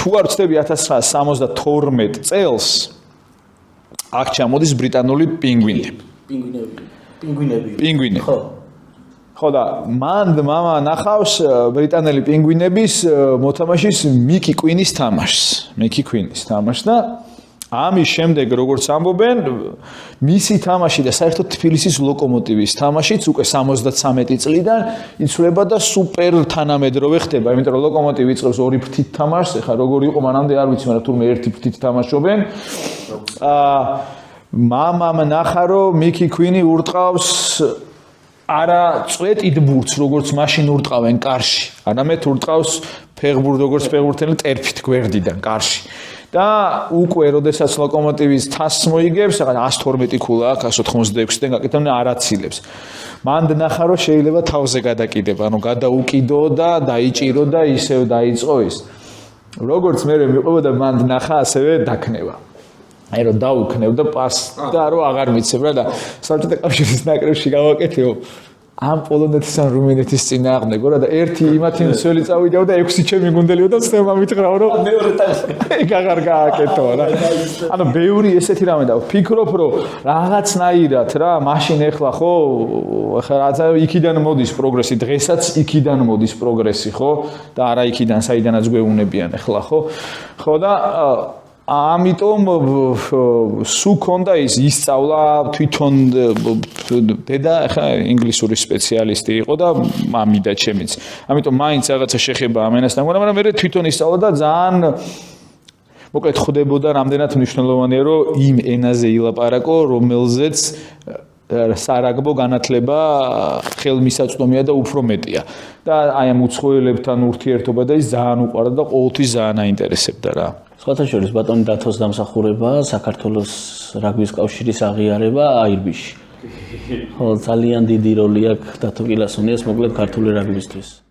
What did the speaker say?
თუ არ ვცდები 1972 წელს აქ ჩამოდის ბრიტანული პინგვინები. პინგვინები. ხო და მან მამა ნახავს ბრიტანელი პინგვინების მოთამაშის მიკი კვინის თამაშს და ამის შემდეგ როგორც ამბობენ მისი თამაში და საერთოდ თბილისის ლოკომოტივის თამაშიც უკვე 73 წლიდან იცვლება და სუპერ თანამედროვე ხდება, იმიტომ რომ ლოკომოტივი იწყებს 2 ფრთით თამაშს, ეხლა როგორ იყო მანამდე არ ვიცი, მაგრამ თურმე 1 ფრთით თამაშობენ. მამამ ნახა რომ მიკი კვინი ურტყავს არა წვეტით ბურთს, როგორც მაშინ ურტყავენ კარში, არამედ ურტყავს ფეხბურთს, როგორც ფეხბურთელი ტერფით გვერდიდან კარში. და უკვე როდესაც ლოკომოტივის თასს მოიგებს, რაღაც 112 ქულა აქვს 186-დან გაკეთებენ არაცილებს. მან ნახა რომ შეიძლება თავზე გადაკიდება, ანუ გადაუკიდო და დაიჭირო და ისევ დაიწყო ის. როგორც მე მიყვებოდა მან ნახა ასევე დაქნება. აი რომ დაუქნევ და პას და რომ აღარ მიცემ რა და საბჭოთა კავშირის ნაკრებში გავაკეთეო ამ პოლონეთის ან რუმინეთის წინააღმდეგო რა და ერთი იმათი მსველი წავიდა და 6 ჩემი გუნდელიო და ცდება მითხრა რომ მეორე ტაიმი აღარ გააკეთო რა. ანუ ბევრი ესეთი რამე და ვფიქრობ რომ რაღაცნაირად რა მაშინ ეხლა ხო ახლა იქიდან მოდის პროგრესი, დღესაც იქიდან მოდის პროგრესი ხო და არა იქიდან საიდანაც გვეუნებიან ეხლა ხო და ამიტომ სულ ქონდა ისწავლა თვითონ დედა ახლა ინგლისური სპეციალისტი იყო და მამიდა ჩემიც. ამიტომ მაინც რაღაცა შეხება ამენასთან გქონდა, მაგრამ მე თვითონ ისწავლა და ძალიან მოკლედ ხვდებოდა რამდენად მნიშვნელოვანია რომ იმ ენაზე ილაპარაკო, რომელზეც სარაგბო განათლება ხელმისაწვდომია და უფრო მეტია. და აი ამ უცხოელებთან ურთიერთობა და ის ძალიან უყვარდა და ყოველთვის ძალიან აინტერესებდა რა. სხვათა შორის ბატონი დათოს დამსახურება საქართველოს რაგბის კავშირის აღიარება აირბიში. ხო ძალიან დიდი როლი აქვს დათო კილასონიას მოკლედ ქართული რაგბისთვის.